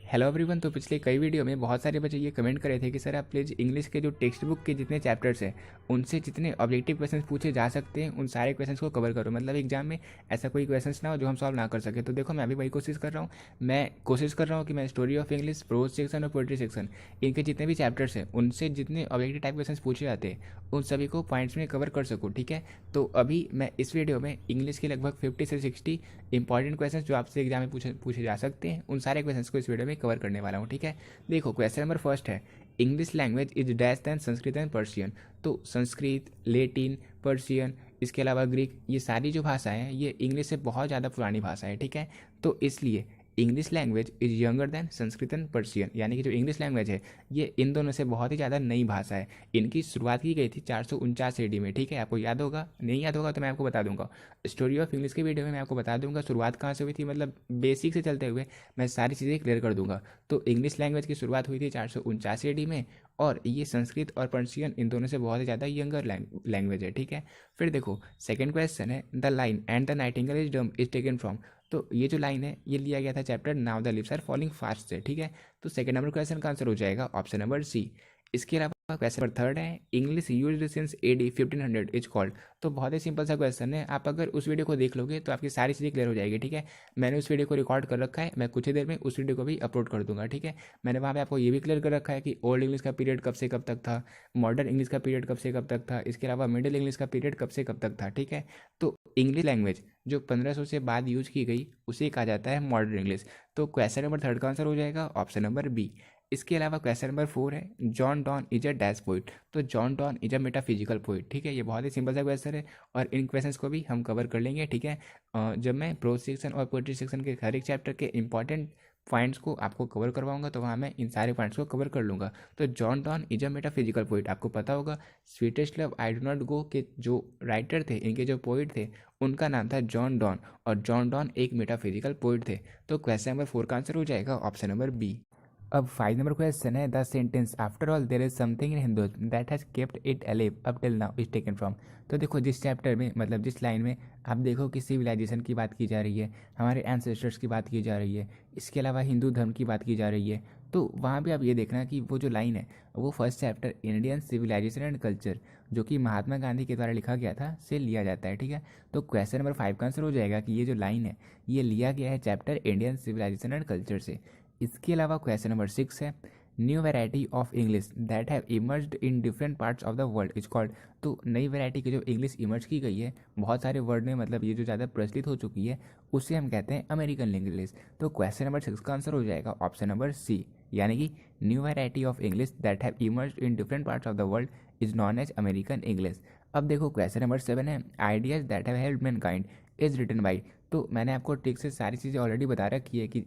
Hello everyone. तो पिछले कई वीडियो में बहुत सारे बच्चे ये कमेंट करे थे कि सर आप प्लीज़ इंग्लिश के जो टेक्स्ट बुक के जितने चैप्टर्स हैं उनसे जितने ऑब्जेक्टिव क्वेश्चंस पूछे जा सकते हैं उन सारे क्वेश्चंस को कवर करो। मतलब एग्जाम में ऐसा कोई क्वेश्चंस ना हो जो हम सॉल्व ना कर सके। तो देखो मैं अभी वही कोशिश कर रहा हूँ। मैं कोशिश कर रहा हूँ कि मैं story of English, pros section और पोइट्री सेक्शन इनके जितने भी चैप्टर्स हैं उनसे जितने ऑब्जेक्टिव टाइप क्वेश्चन पूछे जाते हैं उन सभी को पॉइंट्स में कवर कर सकूँ। ठीक है, तो अभी मैं इस वीडियो में इंग्लिश के लगभग 50 से 60 इंपॉर्टेंट क्वेश्चन जो आपसे एग्जाम में पूछे जा सकते हैं उन सारे क्वेश्चंस को इस वीडियो में कवर करने वाला हूँ। ठीक है, देखो क्वेश्चन नंबर फर्स्ट है, English language is dash than Sanskrit and Persian. तो संस्कृत, लेटिन, पर्शियन, इसके अलावा ग्रीक, ये सारी जो भाषाएं हैं ये इंग्लिश से बहुत ज़्यादा पुरानी भाषा है। ठीक है, तो इसलिए English language is younger than Sanskrit and Persian, यानी कि जो इंग्लिश लैंग्वेज है ये इन दोनों से बहुत ही ज़्यादा नई भाषा है। इनकी शुरुआत की गई थी 449 AD में। ठीक है, आपको याद होगा, नहीं याद होगा तो मैं आपको बता दूंगा। स्टोरी ऑफ इंग्लिश के वीडियो में मैं आपको बता दूंगा शुरुआत कहाँ से हुई थी, मतलब बेसिक से चलते हुए मैं सारी चीज़ें क्लियर कर दूंगा। तो इंग्लिश लैंग्वेज की शुरुआत हुई थी 449 AD में और ये संस्कृत और पर्शियन इन दोनों से बहुत ही ज़्यादा यंगर लैंग्वेज है। ठीक है, फिर देखो सेकंड क्वेश्चन है, the line and the nightingale is dumb is taken from. तो ये जो लाइन है ये लिया गया था chapter now the leaves are falling fast से। ठीक है, तो सेकंड नंबर क्वेश्चन का आंसर हो जाएगा ऑप्शन नंबर सी। इसके अलावा क्वेश्चन नंबर थर्ड है, English used since AD 1500 is called. तो बहुत ही सिंपल सा क्वेश्चन है, आप अगर उस वीडियो को देख लोगे तो आपकी सारी चीज़ें क्लियर हो जाएगी। ठीक है, मैंने उस वीडियो को रिकॉर्ड कर रखा है, मैं कुछ ही देर में उस वीडियो को भी अपलोड कर दूंगा। ठीक है, मैंने वहाँ पे आपको ये भी क्लियर कर रखा है कि ओल्ड इंग्लिश का पीरियड कब से कब तक था, मॉडर्न इंग्लिश का पीरियड कब से कब तक था, इसके अलावा मिडिल इंग्लिश का पीरियड कब से कब तक था। ठीक है, तो इंग्लिश लैंग्वेज जो 1500 से बाद यूज की गई उसे कहा जाता है मॉडर्न इंग्लिश। तो क्वेश्चन नंबर थर्ड का आंसर हो जाएगा ऑप्शन नंबर बी। इसके अलावा क्वेश्चन नंबर फोर है, John Donne is a dash poet. तो John Donne is a metaphysical poet. ठीक है, ये बहुत ही सिंपल सा क्वेश्चन है और इन क्वेश्चंस को भी हम कवर कर लेंगे। ठीक है, जब मैं प्रोज सेक्शन और पोइट्री सेक्शन के हर एक चैप्टर के इंपॉर्टेंट पॉइंट्स को आपको कवर करवाऊंगा तो वहाँ मैं इन सारे पॉइंट्स को कवर कर लूँगा। तो John Donne is a metaphysical poet, आपको पता होगा sweetest love I do not go के जो राइटर थे, इनके जो पोइट थे उनका नाम था जॉन डॉन और जॉन डॉन एक मेटाफिजिकल पोइट थे। तो क्वेश्चन नंबर फोर का आंसर हो जाएगा ऑप्शन नंबर बी। अब 5 नंबर क्वेश्चन है, the sentence after all there is something in Hinduism that has kept it alive up till now is taken from. तो देखो जिस चैप्टर में, मतलब जिस लाइन में आप देखो कि सिविलाइजेशन की बात की जा रही है, हमारे एंसेस्टर्स की बात की जा रही है, इसके अलावा हिंदू धर्म की बात की जा रही है, तो वहाँ पे आप ये देखना कि वो जो लाइन है वो first chapter Indian civilisation and culture जो कि महात्मा गांधी के द्वारा लिखा गया था से लिया जाता है। ठीक है, तो क्वेश्चन नंबर 5 का आंसर हो जाएगा कि ये जो लाइन है ये लिया गया है chapter Indian civilisation and culture से। इसके अलावा क्वेश्चन नंबर 6 है, new variety of English that have emerged in different parts of the world is called. तो नई वैरायटी की जो इंग्लिश इमर्ज की गई है बहुत सारे वर्ड में, मतलब ये जो ज़्यादा प्रचलित हो चुकी है उसे हम कहते हैं अमेरिकन इंग्लिश। तो क्वेश्चन नंबर 6 का आंसर हो जाएगा ऑप्शन नंबर सी, यानी कि new variety of English that have emerged in different parts of the world is known as American English. अब देखो क्वेश्चन नंबर 7 है, ideas that have helped mankind is written by. तो मैंने आपको trick से सारी चीज़ें ऑलरेडी बता रखी है कि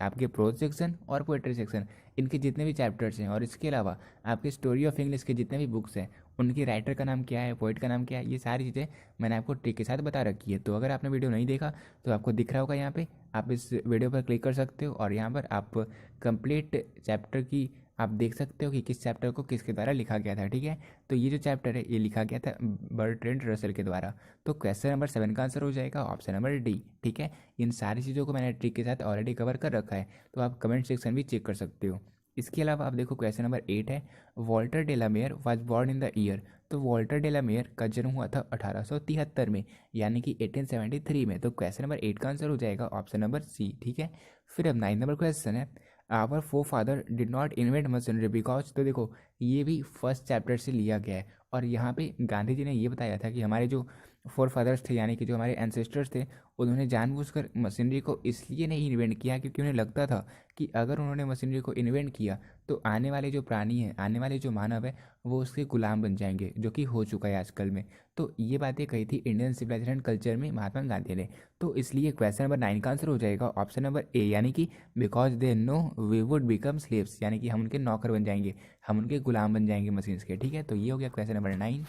आपके प्रोज सेक्शन और पोएट्री सेक्शन इनके जितने भी चैप्टर्स हैं और इसके अलावा आपके स्टोरी ऑफ इंग्लिश के जितने भी बुक्स हैं उनकी राइटर का नाम क्या है, पोइट का नाम क्या है, ये सारी चीज़ें मैंने आपको ट्रिक के साथ बता रखी है। तो अगर आपने वीडियो नहीं देखा तो आपको दिख रहा होगा यहाँ पे, आप इस वीडियो पर क्लिक कर सकते हो और यहाँ पर आप कंप्लीट चैप्टर की आप देख सकते हो कि किस चैप्टर को किसके द्वारा लिखा गया था। ठीक है, तो ये जो चैप्टर है ये लिखा गया था बर्ट्रैंड रसल के द्वारा। तो क्वेश्चन नंबर 7 का आंसर हो जाएगा ऑप्शन नंबर डी। ठीक है, इन सारी चीज़ों को मैंने ट्रिक के साथ ऑलरेडी कवर कर रखा है, तो आप कमेंट सेक्शन भी चेक कर सकते हो। इसके अलावा आप देखो क्वेश्चन नंबर 8 है, Walter de la Mare was born in the year. तो वॉल्टर डेलामेयर का जन्म हुआ था 1873 में, यानी कि 1873 में। तो क्वेश्चन नंबर 8 का आंसर हो जाएगा ऑप्शन नंबर सी। ठीक है, फिर अब 9 नंबर क्वेश्चन है, our forefather did not invent machinery because. तो देखो ये भी फर्स्ट चैप्टर से लिया गया है और यहाँ पे गांधी जी ने ये बताया था कि हमारे जो फोर फादर्स थे, यानी कि जो हमारे एंसेस्टर्स थे, उन्होंने जानबूझकर मशीनरी को इसलिए नहीं इन्वेंट किया क्योंकि उन्हें लगता था कि अगर उन्होंने मशीनरी को इन्वेंट किया तो आने वाले जो प्राणी हैं, आने वाले जो मानव है, वो उसके गुलाम बन जाएंगे, जो कि हो चुका है आजकल में। तो ये बातें कही थी इंडियन सिविलाइजेशन कल्चर में महात्मा गांधी ने। तो इसलिए क्वेश्चन नंबर 9 का आंसर हो जाएगा ऑप्शन नंबर ए, यानी कि because they know we would become slaves, यानी कि हम उनके नौकर बन जाएंगे, हम उनके गुलाम बन जाएंगे मशीन्स के। ठीक है, तो ये हो गया क्वेश्चन नंबर 9।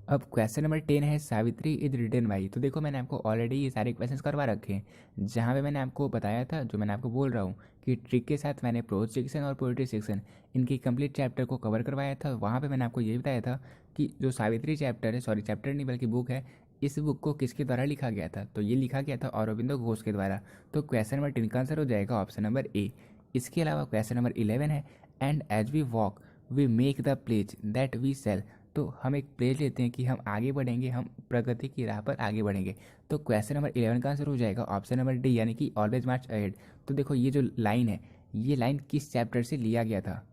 अब क्वेश्चन नंबर 10 है, सावित्री इज रिटन बाई। तो देखो मैंने आपको ऑलरेडी ये सारे क्वेश्चंस करवा रखे हैं, जहाँ पे मैंने आपको बताया था, जो मैंने आपको बोल रहा हूँ कि ट्रिक के साथ मैंने प्रोज सेक्शन और पोएट्री सेक्शन इनकी कंप्लीट चैप्टर को कवर करवाया था। वहाँ पे मैंने आपको ये बताया था कि जो सावित्री चैप्टर है, सॉरी चैप्टर नहीं बल्कि बुक है, इस बुक को किसके द्वारा लिखा गया था। तो ये लिखा गया था अरबिंदो घोष के द्वारा। तो क्वेश्चन नंबर 10 का आंसर हो जाएगा ऑप्शन नंबर ए। इसके अलावा क्वेश्चन नंबर 11 है, and as we walk we make the pledge that we sell. तो हम एक प्लेज लेते हैं कि हम आगे बढ़ेंगे, हम प्रगति की राह पर आगे बढ़ेंगे। तो क्वेश्चन नंबर 11 का आंसर हो जाएगा ऑप्शन नंबर डी, यानी कि ऑलवेज मार्च अहेड। तो देखो ये जो लाइन है, ये लाइन किस चैप्टर से लिया गया था,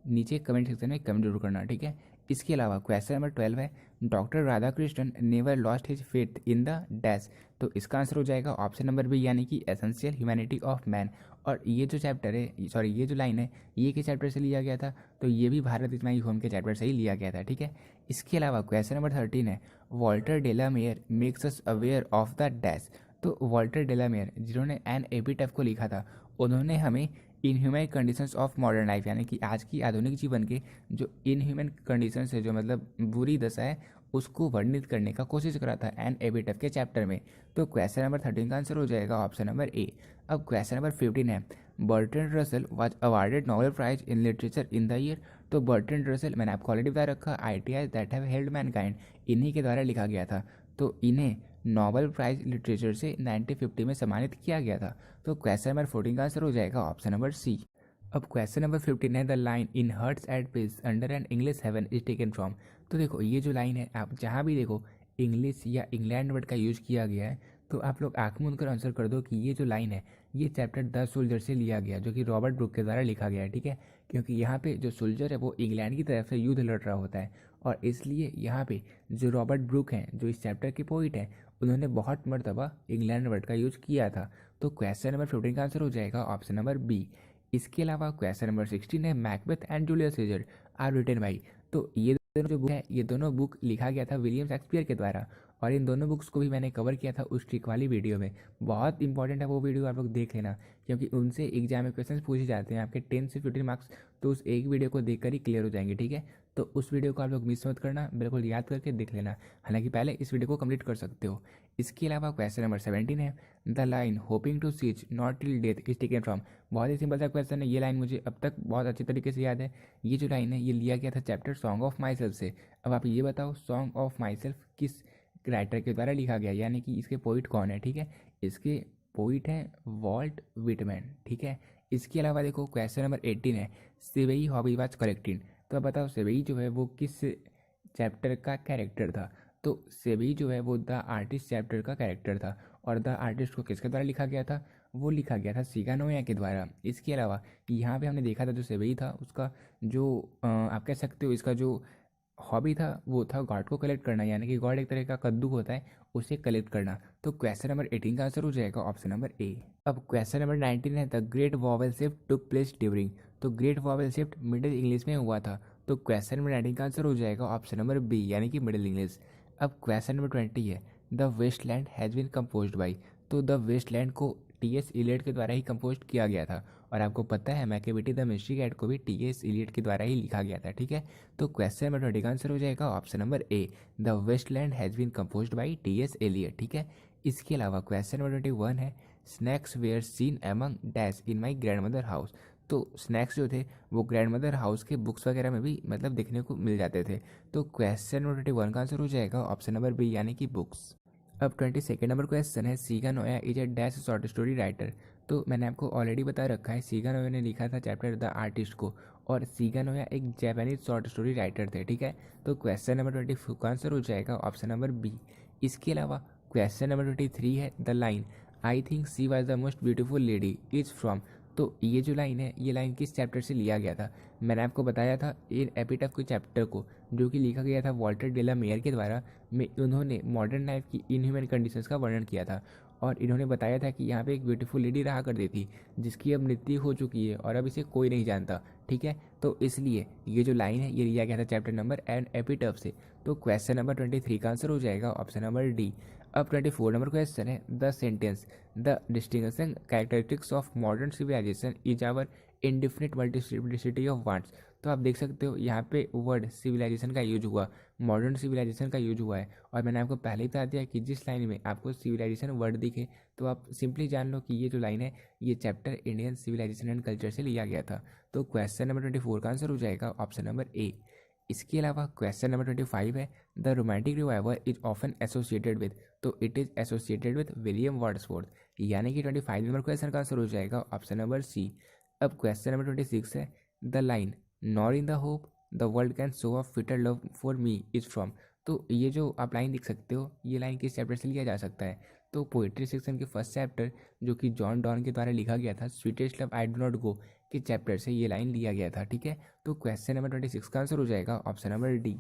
नीचे कमेंट सेक्शन में कमेंट जरूर करना, ठीक है। इसके अलावा क्वेश्चन नंबर 12 है, doctor Radhakrishnan never lost his faith in the dash. तो इसका आंसर हो जाएगा ऑप्शन नंबर बी, यानी कि एसेंशियल ह्यूमैनिटी ऑफ मैन। और ये जो चैप्टर है, सॉरी ये जो लाइन है, ये किस चैप्टर से लिया गया था, तो ये भी भारत इज माई होम के चैप्टर से ही लिया गया था, ठीक है। इसके अलावा क्वेश्चन नंबर 13 है, Walter de la Mare makes us aware of the dash. तो वॉल्टर डेलामेयर जिन्होंने एन एपिटफ को लिखा था, उन्होंने हमें inhuman conditions of modern life, यानी कि आज की आधुनिक जीवन के जो इनह्यूमन कंडीशंस है, जो मतलब बुरी दशा है, उसको वर्णित करने का कोशिश करा था एन एबिटफ के चैप्टर में। तो क्वेश्चन नंबर 13 का आंसर हो जाएगा ऑप्शन नंबर ए। अब क्वेश्चन नंबर 15 है, Bertrand Russell was awarded Nobel prize in literature in the year. तो बर्ट्रैंड रसल मैंने आपको ऑलरेडी बता रखा, ideas that have held mankind, इन्हीं के द्वारा लिखा गया था। तो इन्हें नोबेल प्राइज लिटरेचर से 1950 में सम्मानित किया गया था। तो क्वेश्चन नंबर 14 का आंसर हो जाएगा ऑप्शन नंबर सी। अब क्वेश्चन नंबर 15 है, the line in hearts at peace under an English heaven is taken from. तो देखो ये जो लाइन है, आप जहाँ भी देखो इंग्लिश या इंग्लैंड वर्ड का यूज़ किया गया है, तो आप लोग आँख मूंद कर आंसर कर दो कि ये जो लाइन है, ये चैप्टर द सोल्जर से लिया गया, जो कि रॉबर्ट ब्रुक के द्वारा लिखा गया है, ठीक है। क्योंकि यहाँ पे जो सोल्जर है वो इंग्लैंड की तरफ से युद्ध लड़ रहा होता है, और इसलिए यहाँ पे जो रॉबर्ट ब्रुक हैं, जो इस चैप्टर के पोइट हैं, उन्होंने बहुत मरतबा इंग्लैंड वर्ड का यूज किया था। तो क्वेश्चन नंबर 15 का आंसर हो जाएगा ऑप्शन नंबर बी। इसके अलावा क्वेश्चन नंबर 16 है, Macbeth and Julius Caesar are written by. तो ये दोनों जो बुक है, ये दोनों बुक लिखा गया था विलियम शेक्सपियर के द्वारा, और इन दोनों बुक्स को भी मैंने कवर किया था उस ट्रिक वाली वीडियो में। बहुत इंपॉर्टेंट है वो वीडियो, आप लोग देख लेना, क्योंकि उनसे एग्जाम में क्वेश्चन पूछे जाते हैं आपके 10 से 15 मार्क्स, तो उस एक वीडियो को देखकर ही क्लियर हो जाएंगे, ठीक है। तो उस वीडियो को आप लोग मिस मत करना, बिल्कुल याद करके देख लेना, हालांकि पहले इस वीडियो को कंप्लीट कर सकते हो। इसके अलावा क्वेश्चन नंबर 17 है, the line hoping to seek not till death is taken from. बहुत ही सिंपल सा क्वेश्चन है, ये लाइन मुझे अब तक बहुत अच्छे तरीके से याद है। ये जो लाइन है, ये लिया गया था chapter song of my self से। अब आप ये बताओ, सॉन्ग ऑफ माई सेल्फ किस राइटर के द्वारा लिखा गया, यानी कि इसके पोइट कौन है, ठीक है। इसके पोइट हैं वॉल्ट विटमैन, ठीक है। इसके अलावा देखो क्वेश्चन नंबर 18 है, सेवेई हॉबी वाज कलेक्टिंग। तो अब बताओ सेवेई जो है वो किस चैप्टर का कैरेक्टर था। तो सेवेई जो है वो द आर्टिस्ट चैप्टर का कैरेक्टर था, और द आर्टिस्ट को किसके द्वारा लिखा गया था, वो लिखा गया था सिगानोया के द्वारा। इसके अलावा यहाँ पे हमने देखा था जो सेवेई था, उसका जो आप कह सकते हो इसका जो हॉबी था वो था गॉड को कलेक्ट करना, यानी कि गॉड एक तरह का कद्दू होता है, उसे कलेक्ट करना। तो क्वेश्चन नंबर 18 का आंसर हो जाएगा ऑप्शन नंबर ए। अब क्वेश्चन नंबर 19 है, the great vowel shift took place during. तो great vowel shift middle English में हुआ था। तो क्वेश्चन नंबर 19 का आंसर हो जाएगा ऑप्शन नंबर बी, यानी कि मिडिल इंग्लिश। अब क्वेश्चन नंबर 20 है, the wasteland has been composed by. तो द वेस्टलैंड को टी.एस. इलियट के द्वारा ही कंपोज किया गया था, और आपको पता है मैकेविटी द मिस्ट्री कैट को भी टी.एस. इलियट के द्वारा ही लिखा गया था, ठीक है। तो क्वेश्चन नंबर 20 का आंसर हो जाएगा option number A, the wasteland has been composed by T S. Eliot, ठीक है। इसके अलावा क्वेश्चन नंबर 21 है, snacks were seen among dash in my grandmother house. तो स्नैक्स जो थे वो ग्रैंड मदर हाउस के बुक्स वगैरह में भी मतलब देखने को मिल जाते थे। तो क्वेश्चन नंबर 21 का आंसर हो जाएगा ऑप्शन नंबर बी, यानी कि बुक्स। अब 22 नंबर क्वेश्चन है, Siganoya is a dash short story writer. तो मैंने आपको ऑलरेडी बता रखा है, सिगानोया ने लिखा था चैप्टर द आर्टिस्ट को, और सिगानोया एक जापानीज शॉर्ट स्टोरी राइटर थे, ठीक है। तो क्वेश्चन नंबर 24 का आंसर हो जाएगा ऑप्शन नंबर बी। इसके अलावा क्वेश्चन नंबर 23 है, the line I think she was the most beautiful lady is from. तो ये जो लाइन है, ये लाइन किस चैप्टर से लिया गया था। मैंने आपको बताया था इन एपिटफ के चैप्टर को, जो कि लिखा गया था वॉल्टर डेला मेयर के द्वारा, में उन्होंने मॉडर्न लाइफ की इनह्यूमन कंडीशंस का वर्णन किया था, और इन्होंने बताया था कि यहाँ पे एक ब्यूटीफुल लेडी रहा करती थी, जिसकी अब मृत्यु हो चुकी है और अब इसे कोई नहीं जानता, ठीक है। तो इसलिए ये जो लाइन है ये लिया गया था चैप्टर नंबर एंड एपिटफ से। तो क्वेश्चन नंबर 23 का आंसर हो जाएगा ऑप्शन नंबर डी। अब 24 नंबर क्वेश्चन है, the sentence the distinguishing characteristics of modern civilisation is our indefinite multiplicity of wants. तो आप देख सकते हो यहाँ पे वर्ड सिविलाइजेशन का यूज हुआ, मॉडर्न सिविलाइजेशन का यूज हुआ है, और मैंने आपको पहले ही बता दिया कि जिस लाइन में आपको सिविलाइजेशन वर्ड दिखे तो आप सिंपली जान लो कि ये जो लाइन है ये chapter Indian civilisation and culture से लिया गया था। तो क्वेश्चन नंबर 24 का आंसर हो जाएगा ऑप्शन नंबर ए। इसके अलावा क्वेश्चन नंबर 25 है, the romantic revival is often associated with. तो it is associated with William Wordsworth, यानी कि 25 नंबर क्वेश्चन का आंसर हो जाएगा ऑप्शन नंबर सी, अब क्वेश्चन नंबर 26 है the line nor in the hope the world can show off fitter love for me is from. तो ये जो आप लाइन देख सकते हो, ये लाइन किस चैप्टर से लिया जा सकता है? तो पोइट्री सेक्शन के फर्स्ट चैप्टर जो कि जॉन डॉन के द्वारा लिखा गया था, sweetest love I do not go के चैप्टर से ये लाइन लिया गया था। ठीक है, तो क्वेश्चन नंबर 26 का आंसर हो जाएगा ऑप्शन नंबर डी।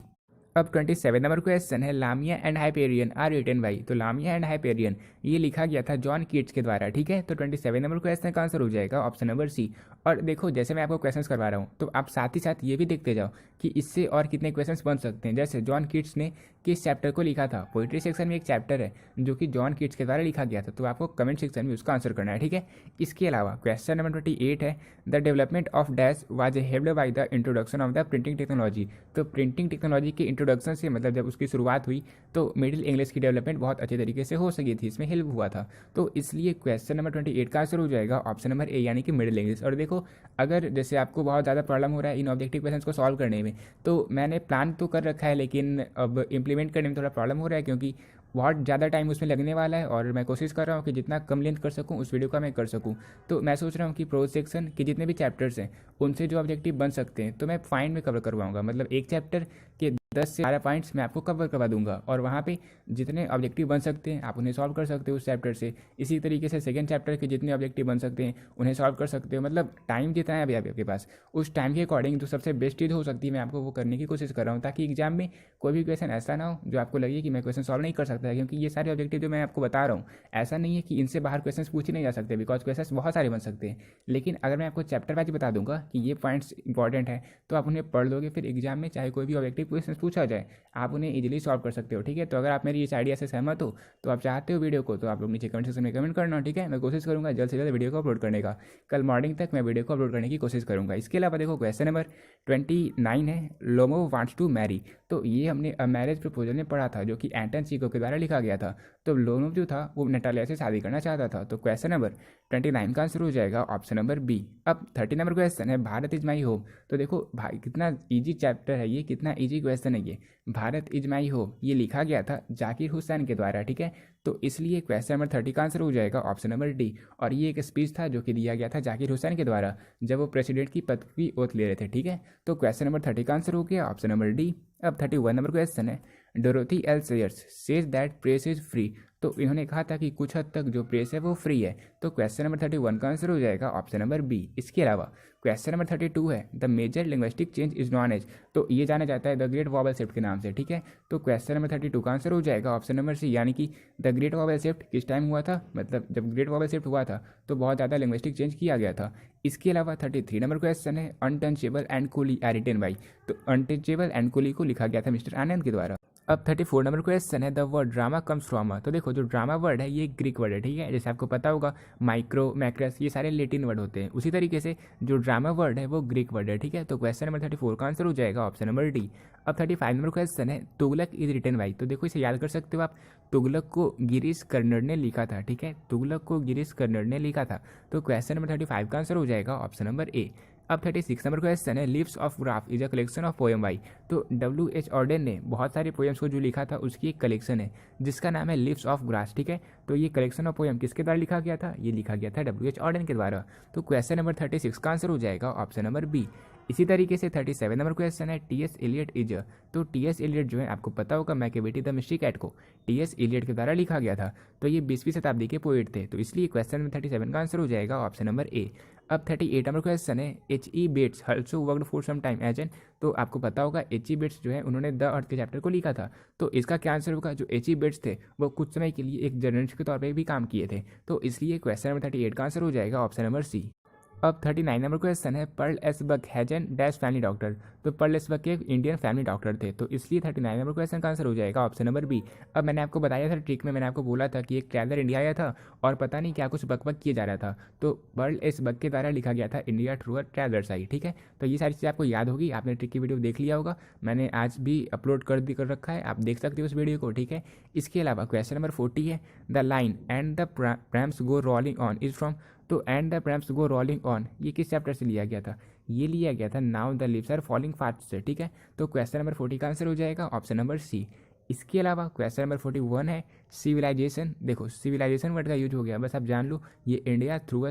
अब 27 नंबर क्वेश्चन है Lamia and Hyperion are written by. तो लामिया एंड हाइपेरियन ये लिखा गया था जॉन कीट्स के द्वारा। ठीक है, तो 27 नंबर क्वेश्चन का आंसर हो जाएगा ऑप्शन नंबर सी। और देखो, जैसे मैं आपको क्वेश्चंस करवा रहा हूँ तो आप साथ ही साथ ये भी देखते जाओ कि इससे और कितने क्वेश्चंस बन सकते हैं। जैसे जॉन कीट्स ने किस चैप्टर को लिखा था? पोइट्री सेक्शन में एक चैप्टर है जो कि जॉन कीट्स के द्वारा लिखा गया था, तो आपको कमेंट सेक्शन में उसका आंसर करना है। ठीक है, इसके अलावा क्वेश्चन नंबर 28 है the development of dash was helped by the introduction of the printing technology. तो प्रिंटिंग टेक्नोलॉजी के इंट्रोडक्शन से, मतलब जब उसकी शुरुआत हुई तो मिडिल इंग्लिश की डेवलपमेंट बहुत अच्छे तरीके से हो सकी थी, इसमें हेल्प हुआ था। तो इसलिए क्वेश्चन नंबर 28 का आंसर हो जाएगा ऑप्शन नंबर ए, यानी कि मिडिल इंग्लिश। और देखो, अगर जैसे आपको बहुत ज़्यादा प्रॉब्लम हो रहा है इन ऑब्जेक्टिव क्वेश्चंस को सॉल्व करने में, तो मैंने प्लान तो कर रखा है लेकिन अब इम्प्लीमेंट करने में थोड़ा प्रॉब्लम हो रहा है क्योंकि बहुत ज़्यादा टाइम उसमें लगने वाला है और मैं कोशिश कर रहा हूँ कि जितना कम लेंथ कर सकूँ उस वीडियो का मैं कर सकूँ। तो मैं सोच रहा हूँ कि प्रोज सेक्शन के जितने भी चैप्टर्स हैं उनसे जो ऑब्जेक्टिव बन सकते हैं तो मैं फाइंड में कवर करवाऊंगा। मतलब एक चैप्टर के 10 से 12 पॉइंट्स मैं आपको कवर करवा दूंगा और वहाँ पे जितने ऑब्जेक्टिव बन सकते हैं आप उन्हें सॉल्व कर सकते हो उस चैप्टर से। इसी तरीके से सेकंड चैप्टर के जितने ऑब्जेक्टिव बन सकते हैं उन्हें सॉल्व कर सकते हो। मतलब टाइम जितना है अभी आपके पास, उस टाइम के अकॉर्डिंग जो सबसे बेस्ट चीज़ हो सकती है मैं आपको वो करने की कोशिश कर रहा हूँ, ताकि एग्जाम में कोई भी क्वेश्चन ऐसा ना हो जो आपको लगे कि मैं क्वेश्चन सॉल्व नहीं कर सकता है। क्योंकि ये सारे ऑब्जेक्टिव जो मैं आपको बता रहा हूँ, ऐसा नहीं है कि इनसे बाहर क्वेश्चन पूछे नहीं जा सकते, बिकॉज क्वेश्चन बहुत सारे बन सकते हैं। लेकिन अगर मैं आपको चैप्टर वाइज बता दूंगा कि ये पॉइंट्स इंपॉर्टेंट है तो आप उन्हें पढ़ लोगे, फिर एग्जाम में चाहे कोई भी ऑब्जेक्टिव क्वेश्चन पूछा जाए आप उन्हें इजीली सॉल्व कर सकते हो। ठीक है, तो अगर आप मेरी इस आइडिया से सहमत हो तो आप चाहते हो वीडियो को, तो आप लोग नीचे कमेंट सेक्शन में कमेंट करना। ठीक है, मैं कोशिश करूंगा जल्द से जल्द वीडियो को अपलोड करने का। कल मॉर्निंग तक मैं वीडियो को अपलोड करने की कोशिश करूंगा। इसके अलावा देखो, क्वेश्चन नंबर 29 है लोमो वांट्स टू मैरी। तो ये हमने मैरिज प्रपोजल में पढ़ा था जो कि एंटन चीको के द्वारा लिखा गया था। तो लोमो जो था वो नटालिया से शादी करना चाहता था। तो क्वेश्चन नंबर 29 का आंसर हो जाएगा ऑप्शन नंबर बी। अब 30 नंबर क्वेश्चन है भारत इज माई होम। तो देखो भाई, कितना ईजी चैप्टर है ये, कितना ईजी क्वेश्चन है ये। भारत इज माई होम ये लिखा गया था जाकिर हुसैन के द्वारा। ठीक है, तो इसलिए क्वेश्चन नंबर 30 का आंसर हो जाएगा ऑप्शन नंबर डी। और ये एक स्पीच था जो कि दिया गया था जाकिर हुसैन के द्वारा जब वो प्रेसिडेंट की पद की ओथ ले रहे थे। ठीक है, तो क्वेश्चन नंबर 30 का आंसर हो गया ऑप्शन नंबर डी। अब 31 नंबर क्वेश्चन है Dorothy L shares says that press is free. तो इन्होंने कहा था कि कुछ हद तक जो प्रेस है वो फ्री है। तो क्वेश्चन नंबर 31 का आंसर हो जाएगा ऑप्शन नंबर बी। इसके अलावा क्वेश्चन नंबर 32 है the major linguistic change is known as. तो ये जाना जाता है द ग्रेट वॉवल शिफ्ट के नाम से। ठीक है, तो क्वेश्चन नंबर 32 का आंसर हो जाएगा ऑप्शन नंबर सी, यानी कि द ग्रेट वॉवल शिफ्ट किस टाइम हुआ था? मतलब जब ग्रेट वॉवल शिफ्ट हुआ था तो बहुत ज़्यादा लिंग्विस्टिक चेंज किया गया था। इसके अलावा 33 नंबर क्वेश्चन है untouchable and coolie are written by. तो अनटचेबल एंड कूली को लिखा गया था मिस्टर आनंद के द्वारा। अब 34 नंबर क्वेश्चन है the word drama comes from. तो देखो, जो ड्रामा वर्ड है ये ग्रीक वर्ड है। ठीक है, जैसे आपको पता होगा माइक्रो, मैक्रस ये सारे लेटिन वर्ड होते हैं, उसी तरीके से जो ड्रामा वर्ड है वो ग्रीक वर्ड है। ठीक है, तो क्वेश्चन नंबर 34 का आंसर हो जाएगा ऑप्शन नंबर डी। अब 35 नंबर क्वेश्चन है तुगलक इज रिटन बाई। तो देखो, इसे याद कर सकते हो आप, तुगलक को गिरीश कर्नाड ने लिखा था। ठीक है, तुगलक को गिरीश कर्नाड ने लिखा था। तो क्वेश्चन नंबर 35 का आंसर हो जाएगा ऑप्शन नंबर ए। अब 36 नंबर क्वेश्चन है leaves of graph is a collection of poem by. तो W.H. ऑर्डन ने बहुत सारे पोएम्स को जो लिखा था उसकी एक कलेक्शन है जिसका नाम है लिव्स ऑफ ग्रास। ठीक है, तो ये कलेक्शन ऑफ पोएम किसके द्वारा लिखा गया था? ये लिखा गया था W.H. ऑर्डन के द्वारा। तो क्वेश्चन नंबर 36 का आंसर हो जाएगा ऑप्शन नंबर बी। इसी तरीके से 37 नंबर क्वेश्चन है T.S. Eliot is. तो T.S. एलियट जो है आपको पता होगा मैकियावेली द मिस्टिक कैट को T.S. एलियट के द्वारा लिखा गया था। तो ये 20वीं शताब्दी के पोएट थे, तो इसलिए क्वेश्चन नंबर 37 का आंसर हो जाएगा ऑप्शन नंबर ए। अब 38 नंबर क्वेश्चन है H.E. Bates also worked for some time as an. तो आपको पता होगा H.E. बेट्स जो है उन्होंने द अर्थ के चैप्टर को लिखा था। तो इसका क्या आंसर होगा? जो H.E. बेट्स थे वो कुछ समय के लिए एक जर्नलिस्ट के तौर पर भी काम किए थे। तो इसलिए क्वेश्चन नंबर 38 का आंसर हो जाएगा ऑप्शन नंबर सी। अब 39 नंबर क्वेश्चन है Pearl S Buck has an dash family doctor. तो पर्ल एस बक एक इंडियन फैमिली डॉक्टर थे, तो इसलिए 39 नंबर क्वेश्चन का आंसर हो जाएगा ऑप्शन नंबर बी। अब मैंने आपको बताया था ट्रिक में, मैंने आपको बोला था कि एक ट्रैवलर इंडिया आया था और पता नहीं क्या कुछ बकबक किया जा रहा था, तो पर्ल एस बक के द्वारा लिखा गया था India through a traveller site. ठीक है, तो ये सारी चीज़ें आपको याद होगी, आपने ट्रिक की वीडियो देख लिया होगा, मैंने आज भी अपलोड कर रखा है, आप देख सकते हो उस वीडियो को। ठीक है, इसके अलावा क्वेश्चन नंबर 40 है the line and the prams go rolling on is from. तो and the prams go rolling on ये किस चैप्टर से लिया गया था? ये लिया गया था now the leaves are falling fast से। ठीक है, तो क्वेश्चन नंबर 40 का आंसर हो जाएगा ऑप्शन नंबर सी। इसके अलावा क्वेश्चन नंबर 41 है सिविलाइजेशन, देखो सिविलाइजेशन वर्ड का यूज हो गया, बस आप जान लो ये India through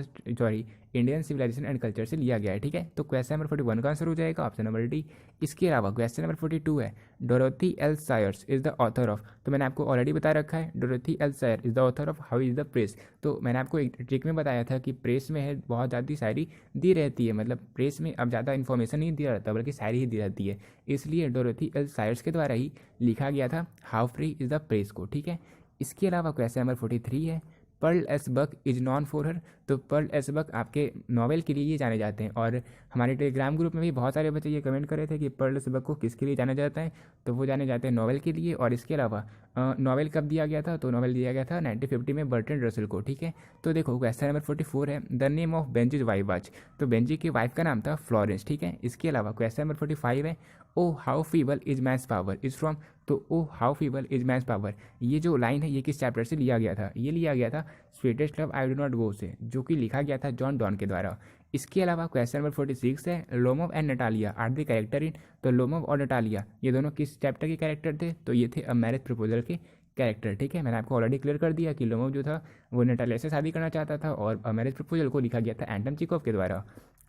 Indian civilisation and culture से लिया गया है, ठीक है। तो क्वेश्चन नंबर 41 का आंसर हो जाएगा ऑप्शन नंबर डी। इसके अलावा क्वेश्चन नंबर 42 है, Dorothy L Sayers is the author of, तो मैंने आपको ऑलरेडी बता रखा है, Dorothy L Sayer is the author of how is the press. तो मैंने आपको एक ट्रिक में बताया था कि प्रेस में है बहुत ज़्यादा शायरी दी रहती है, मतलब प्रेस में अब ज़्यादा इन्फॉर्मेशन नहीं दिया रहता बल्कि शायरी ही दी रहती है, इसलिए डोरोथी एल सायर्स के द्वारा ही लिखा गया था how free is the press को, ठीक है। इसके अलावा क्वेश्चन नंबर 43 है, Pearl S Buck is known for her, तो पर्ल एस बक आपके नॉवेल के लिए ये जाने जाते हैं, और हमारे टेलीग्राम ग्रुप में भी बहुत सारे बच्चे ये कमेंट कर रहे थे कि पर्ल एस बक को किसके लिए जाना जाता है, तो वो जाने जाते हैं नॉवेल के लिए। और इसके अलावा नॉवेल कब दिया गया था, तो नॉवेल दिया गया था 1950 में बर्ट्रैंड रसल को, ठीक है। तो देखो क्वेश्चन नंबर 44 है, the name of Benjy's wife was, तो बेंजी की वाइफ का नाम था फ्लोरेंस, ठीक है। इसके अलावा क्वेश्चन नंबर 45 है, O how feeble is man's power is from, तो O how feeble is man's power, ये जो लाइन है ये किस चैप्टर से लिया गया था, ये लिया गया था sweetest love I do not go से, जो कि लिखा गया था जॉन डॉन के द्वारा। इसके अलावा क्वेश्चन नंबर 46 है, Lomov and Natalia are the character in, तो लोमोव और नटालिया ये दोनों किस चैप्टर के कैरेक्टर थे, तो ये थे अ मैरिज प्रपोजल के कैरेक्टर, ठीक है। मैंने आपको ऑलरेडी क्लियर कर दिया कि लोमोव जो था वो नटालिया से शादी करना चाहता था, और अ मैरिज प्रपोजल को लिखा गया था एंटन चेखोव के द्वारा।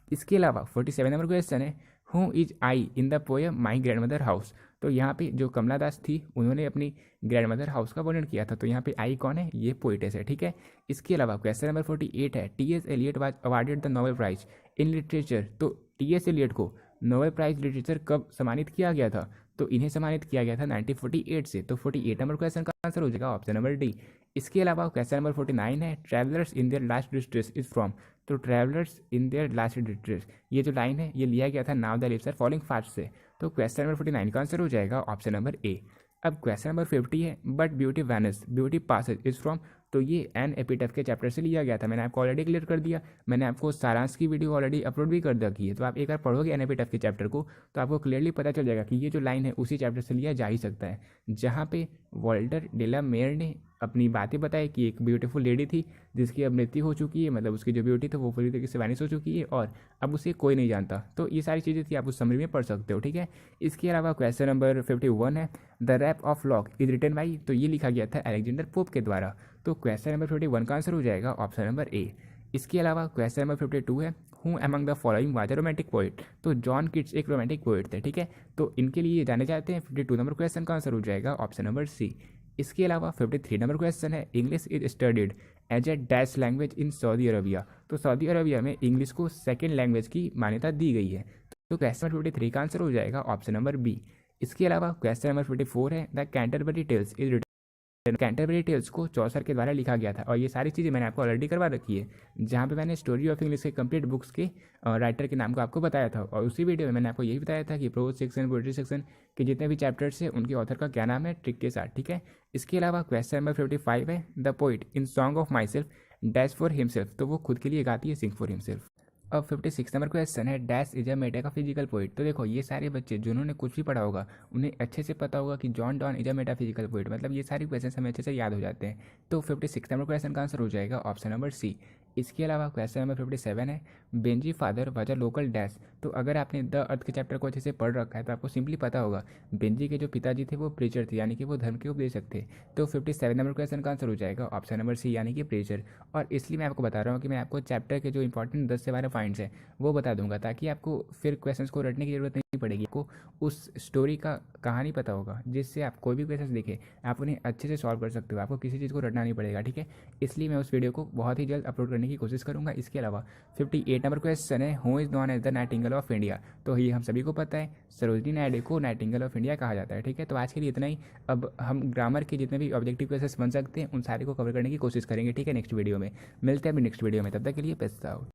इसके अलावा 47 नंबर क्वेश्चन है, who is I in the poem my grandmother house, तो यहाँ पे जो कमला दास थी उन्होंने अपनी ग्रैंड मदर हाउस का वर्णन किया था, तो यहाँ पे आई कौन है, ये पोइटेस है, ठीक है। इसके अलावा क्वेश्चन नंबर 48 है, T S. Eliot was awarded the Nobel prize in literature, तो टी.एस. एलियट को नोबेल प्राइज लिटरेचर कब सम्मानित किया गया था, तो इन्हें सम्मानित किया गया था 1948 से, तो 48 नंबर क्वेश्चन का आंसर हो जाएगा ऑप्शन नंबर डी। इसके अलावा क्वेश्चन नंबर 49 है, travellers in their last distress is from, तो travellers in their last distress ये जो लाइन है ये लिया गया था now the leaves are falling fast से, तो क्वेश्चन नंबर 49 का आंसर हो जाएगा ऑप्शन नंबर ए। अब क्वेश्चन नंबर 50 है, but beauty vanishes beauty passes is from, तो ये एन एपिटफ के चैप्टर से लिया गया था, मैंने आपको ऑलरेडी क्लियर कर दिया, मैंने आपको सारांश की वीडियो ऑलरेडी अपलोड भी कर रखी है, तो आप एक बार पढ़ोगे एन एपिटफ के चैप्टर को तो आपको क्लियरली पता चल जाएगा कि ये जो लाइन है उसी चैप्टर से लिया जा ही सकता है, जहाँ पे वॉल्टर डेला मेयर ने अपनी बातें बताई कि एक ब्यूटीफुल लेडी थी जिसकी अब मृत्यु हो चुकी है, मतलब उसकी जो ब्यूटी थी वो पूरी तरीके से वैनिश हो चुकी है और अब उसे कोई नहीं जानता, तो ये सारी चीज़ें थी आप उस समरी में पढ़ सकते हो, ठीक है। इसके अलावा क्वेश्चन नंबर 51 है, the rape of lock is written by, तो ये लिखा गया था अलेक्जेंडर पोप के द्वारा, तो क्वेश्चन नंबर 51 का आंसर हो जाएगा ऑप्शन नंबर ए। इसके अलावा क्वेश्चन नंबर 52 है, who among the following was a romantic poet, तो जॉन किट्स एक रोमांटिक पोइट थे, ठीक है, तो इनके लिए जाने जाते हैं। 52 नंबर क्वेश्चन का आंसर हो जाएगा ऑप्शन नंबर सी। इसके अलावा 53 नंबर क्वेश्चन है, English is studied as a dash language in Saudi Arabia, तो सऊदी अरबिया में इंग्लिश को सेकेंड लैंग्वेज की मान्यता दी गई है, तो क्वेश्चन नंबर 53 का आंसर हो जाएगा ऑप्शन नंबर बी। इसके अलावा क्वेश्चन नंबर 54 है, the Canterbury Tales is Canterbury Tales को चौसर के द्वारा लिखा गया था, और ये सारी चीज़ें मैंने आपको ऑलरेडी करवा रखी है, जहाँ पे मैंने स्टोरी ऑफ इंग्लिश के कंप्लीट बुक्स के राइटर के नाम को आपको बताया था, और उसी वीडियो में मैंने आपको यही बताया था कि प्रोज सेक्शन पोएट्री सेक्शन के जितने भी चैप्टर्स हैं उनके ऑथर का क्या नाम है ट्रिक के साथ, ठीक है। इसके अलावा क्वेश्चन नंबर 55 है, the poet in song of my self dash for himself, तो वो खुद के लिए गाती है सिंग फॉर हिमसेल्फ। अब 56 नंबर क्वेश्चन है, dash is a metaphysical poet, तो देखो ये सारे बच्चे जिन्होंने कुछ भी पढ़ा होगा उन्हें अच्छे से पता होगा कि John Donne is a metaphysical poet, मतलब ये सारे क्वेश्चन हमें अच्छे से याद हो जाते हैं, तो 56 नंबर क्वेश्चन का आंसर हो जाएगा ऑप्शन नंबर सी। इसके अलावा क्वेश्चन नंबर 57 है, Benji father was a local dash, तो अगर आपने द अर्थ के चैप्टर को अच्छे से पढ़ रखा है तो आपको सिंपली पता होगा बेंजी के जो पिताजी थे वो प्रीचर थे, यानी कि वो धर्म के उपदेशक थे, तो 57 नंबर क्वेश्चन का आंसर हो जाएगा ऑप्शन नंबर सी, यानी कि प्रीचर। और इसलिए मैं आपको बता रहा हूँ कि मैं आपको चैप्टर के जो इंपॉर्टेंट 10 से 12 पॉइंट्स हैं वो बता दूंगा, ताकि आपको फिर क्वेश्चंस को रटने की जरूरत नहीं पड़ेगी, आपको उस स्टोरी का कहानी पता होगा, जिससे आप कोई भी क्वेश्चंस देखें आप उन्हें अच्छे से सॉल्व कर सकते हो, आपको किसी चीज़ को रटना नहीं पड़ेगा, ठीक है। इसलिए मैं उस वीडियो को बहुत ही जल्द अपलोड करने की कोशिश करूँगा। इसके अलावा 58 नंबर क्वेश्चन है, who is known as the nightingale of India, तो ये हम सभी को पता है, सरोजिनी नायडू को नाइटिंगेल ऑफ इंडिया कहा जाता है, ठीक है। तो आज के लिए इतना ही, अब हम ग्रामर के जितने भी ऑब्जेक्टिव क्वेश्चंस बन सकते हैं उन सारे को कवर करने की कोशिश करेंगे, ठीक है, नेक्स्ट वीडियो में मिलते हैं अभी नेक्स्ट वीडियो में, तब तक के लिए पेश आउट।